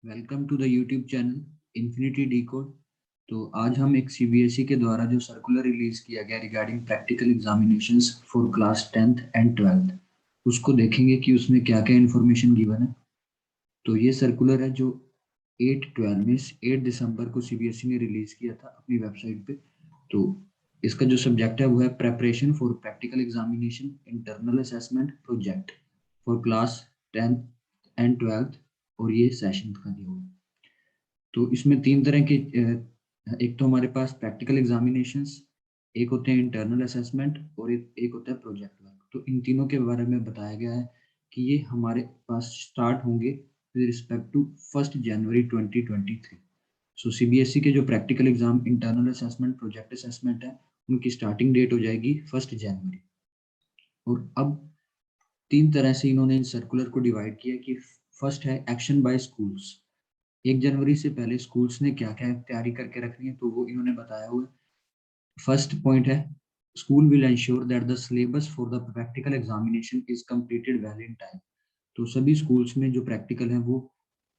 Welcome to the YouTube channel Infinity D Code. तो आज हम एक सीबीएसई के द्वारा जो सर्कुलर रिलीज किया गया regarding practical examinations for class 10th and 12th उसको देखेंगे कि उसमें क्या क्या इन्फॉर्मेशन गिवन है। तो ये सर्कुलर है जो 8/12 में 8 दिसंबर को सीबीएसई ने रिलीज किया था अपनी वेबसाइट पे। तो इसका जो सब्जेक्ट है वो है preparation for practical examination internal assessment project for class 10th and 12th, और ये सेशन का दिया हुआ है। तो इसमें तीन तरह के एक तो हमारे पास प्रैक्टिकल एग्जामिनेशंस, एक होते हैं इंटरनल असेसमेंट और एक होता है प्रोजेक्ट वर्क। तो इन तीनों के बारे में बताया गया है कि ये हमारे पास स्टार्ट होंगे विद रिस्पेक्ट टू 1 जनवरी 2023। सो सीबीएसई के जो practical exam internal assessment project assessment है उनकी स्टार्टिंग डेट हो जाएगी 1 जनवरी। और अब तीन तरह से इन्होंने इन सर्कुलर को डिवाइड किया कि फर्स्ट है एक्शन बाय स्कूल्स। 1 जनवरी से पहले स्कूल्स ने क्या क्या तैयारी करके रखनी है तो वो इन्होंने बताया हुआ है। फर्स्ट पॉइंट है school will ensure that the syllabus for the practical examination is completed well in time. तो सभी स्कूल्स में जो प्रैक्टिकल है वो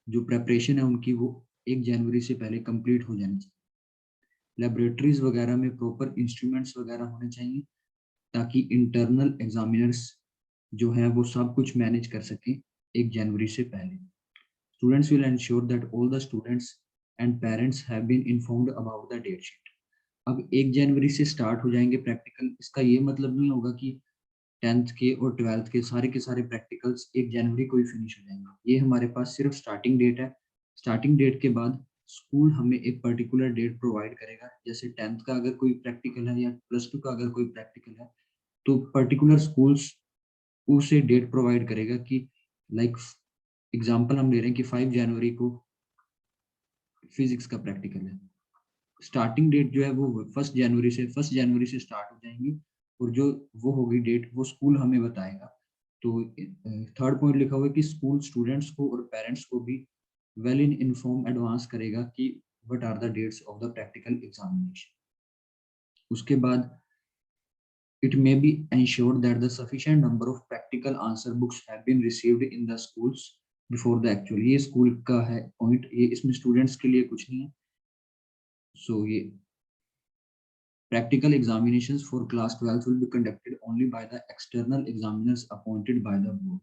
जो प्रेपरेशन है उनकी वो 1 जनवरी से पहले कंप्लीट हो जानी चाहिए। लेबोरेटरीज वगैरह में प्रॉपर इंस्ट्रूमेंट्स वगैरह होने चाहिए ताकि इंटरनल एग्जामिनर्स जो है वो सब कुछ मैनेज कर सकें 1 जनवरी से पहले। Students will ensure that all the students and parents have been informed about the date sheet। अब 1 जनवरी से स्टार्ट हो जाएंगे प्रैक्टिकल। इसका ये मतलब नहीं होगा कि 10th के और 12th के सारे प्रैक्टिकल्स 1 जनवरी को ही फिनिश हो जाएंगे। ये हमारे पास सिर्फ स्टार्टिंग डेट है। स्टार्टिंग डेट के बाद स्कूल हमें एक पर्टिकुलर डेट प्रोवाइड करेगा। जैसे 10th का अगर कोई प्रैक्टिकल है या +2 का अगर कोई प्रैक्टिकल है तो पर्टिकुलर स्कूल्स उसे डेट प्रोवाइड करेगा कि लाइक एग्जाम्पल हम ले रहे हैं कि 5 जनवरी को फिजिक्स का प्रैक्टिकल है। स्टार्टिंग डेट जो है वो फर्स्ट जनवरी से स्टार्ट हो जाएंगी और जो वो होगी डेट वो स्कूल हमें बताएगा। तो थर्ड पॉइंट लिखा हुआ है कि स्कूल स्टूडेंट्स को और पेरेंट्स को भी वेल इन इन्फॉर्म एडवांस करेगा कि what are the dates of the practical examination. उसके बाद it may be ensured that the sufficient number of practical answer books have been received in the schools before the actual। ये school का है point, ये इसमें students के लिए कुछ नहीं है। सो ये practical examinations for class 12 will be conducted only by the external examiners appointed by the board।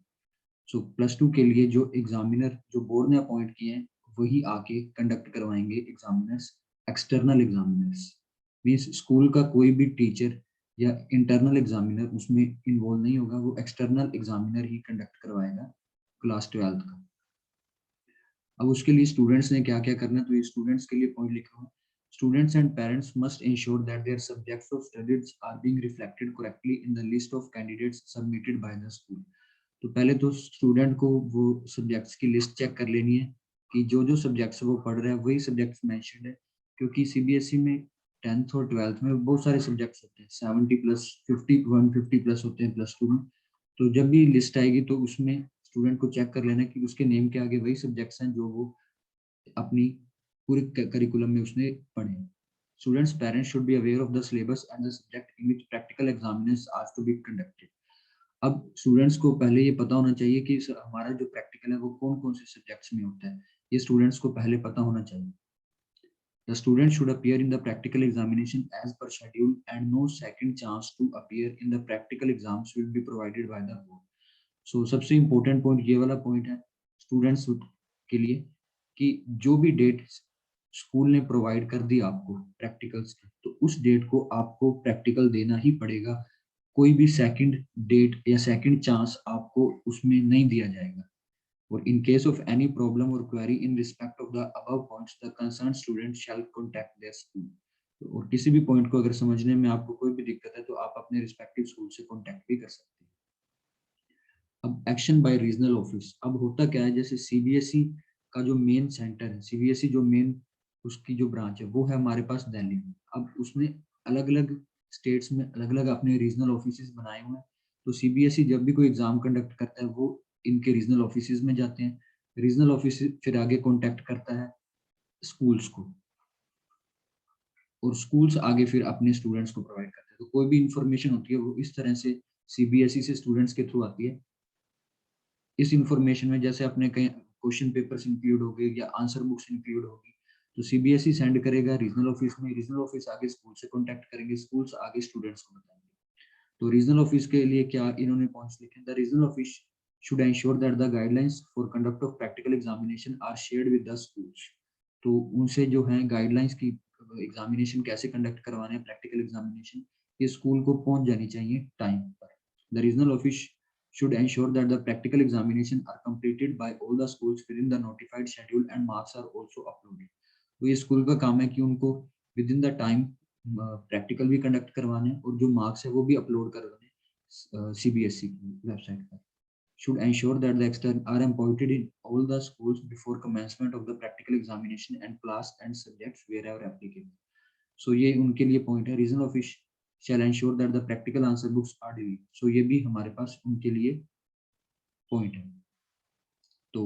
So +2 के लिए जो एग्जामिनर जो बोर्ड ने अपॉइंट किए हैं वही आके कंडक्ट करवाएंगे examiners. External examiners means school का कोई भी टीचर या इंटरनल एग्जामिनर उसमें इन्वॉल्व नहीं होगा, वो एक्सटर्नल एग्जामिनर ही कंडक्ट करवाएगा क्लास 12 का। अब उसके लिए स्टूडेंट्स ने क्या क्या करना है तो ये स्टूडेंट्स के लिए पॉइंट लिखा हुआ है। Students and parents must ensure that their subjects of studies are being reflected correctly in the list of candidates submitted by the school। तो पहले तो स्टूडेंट को वो सब्जेक्ट्स की लिस्ट चेक कर लेनी है कि जो जो सब्जेक्ट्स वो पढ़ रहा है वही सब्जेक्ट्स मेंशन्ड है। क्योंकि सीबीएसई में 10th और 12th में बहुत सारे सब्जेक्ट्स होते हैं, 70+, 50, 150+ होते हैं +2 में। तो जब भी लिस्ट आएगी तो उसमें स्टूडेंट को चेक कर लेना कि उसके नेम के आगे वही सब्जेक्ट्स हैं जो वो अपनी पूरे करिकुलम में उसने पढ़े। Students parents should be aware of the syllabus and the subject in which practical examinations are to be conducted। अब स्टूडेंट्स को पहले ये पता होना चाहिए कि हमारा जो प्रैक्टिकल है वो कौन कौन से सब्जेक्ट्स में होता है, ये स्टूडेंट्स को पहले पता होना चाहिए। The student should appear in the practical examination as per schedule and no second chance to appear in the practical exams will be provided by the board। So सबसे इम्पोर्टेंट पॉइंट ये वाला point है students के लिए कि जो भी date school ने प्रोवाइड कर दी आपको प्रैक्टिकल्स की तो उस डेट को आपको प्रैक्टिकल देना ही पड़ेगा। कोई भी सेकंड डेट या सेकंड चांस आपको उसमें नहीं दिया जाएगा। और in case of any problem or query in respect of the above points the concerned student shall contact their school। और किसी भी पॉइंट को अगर समझने में आपको कोई भी दिक्कत है तो आप अपने रिस्पेक्टिव स्कूल से कांटेक्ट भी कर सकते हैं। अब एक्शन बाय रीजनल ऑफिस। अब होता क्या है, जैसे सीबीएसई का जो मेन सेंटर है, सीबीएसई जो मेन उसकी जो ब्रांच है वो है हमारे पास दिल्ली में। अब उसने अलग अलग स्टेट्स में अलग अलग अपने रीजनल ऑफिस बनाए हुए हैं। तो सीबीएसई जब भी कोई एग्जाम कंडक्ट करता है वो इनके रीजनल ऑफिस में जाते हैं। रीजनल ऑफिस फिर आगे कॉन्टेक्ट करता है स्कूल्स को और स्कूल्स आगे फिर अपने स्टूडेंट्स को प्रोवाइड करते हैं। तो कोई भी इंफॉर्मेशन होती है वो इस तरह से सीबीएसई से स्टूडेंट्स के थ्रू आती है। इस इंफॉर्मेशन में जैसे अपने कहीं क्वेश्चन पेपर्स इंक्लूड हो गए या आंसर बुक्स इंक्लूड होगी, तो सीबीएसई सेंड करेगा रीजनल ऑफिस में, रीजनल ऑफिस आगे स्कूल से कॉन्टेक्ट करेंगे, स्कूल्स आगे स्टूडेंट्स को बताएंगे। तो रीजनल ऑफिस के लिए क्या इन्होंने पॉइंट्स लिखे, the regional office should ensure that the guidelines for conduct of practical examination are shared with the schools। तो उनसे जो है गाइडलाइंस की एग्जामिनेशन कैसे कंडक्ट करवाने हैं, प्रैक्टिकल एग्जामिनेशन, ये स्कूल को पहुंच जानी चाहिए टाइम पर। The regional office should ensure that the practical examination are completed by all the schools within the notified schedule and marks are also uploaded। तो ये स्कूल का काम है कि उनको with in the time practical भी conduct करवाने और जो मार्क्स है वो भी अपलोड करवाने सीबीएसई की वेबसाइट पर। should ensure that the extern are appointed in all the schools before commencement of the practical examination and class and subjects wherever applicable। So ये उनके लिए पॉइंट है, regional office shall ensure that the practical answer books are delivered। So ये भी हमारे पास उनके लिए point है। तो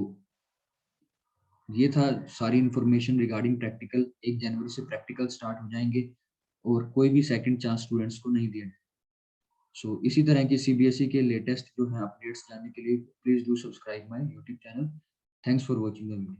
ये था सारी इंफॉर्मेशन रिगार्डिंग प्रैक्टिकल। 1 जनवरी से प्रैक्टिकल स्टार्ट हो जाएंगे और कोई भी सेकंड चांस स्टूडेंट्स को नहीं दिया। सो इसी तरह के सीबीएसई के लेटेस्ट जो है अपडेट्स जानने के लिए please do subscribe my YouTube channel. Thanks for watching the video.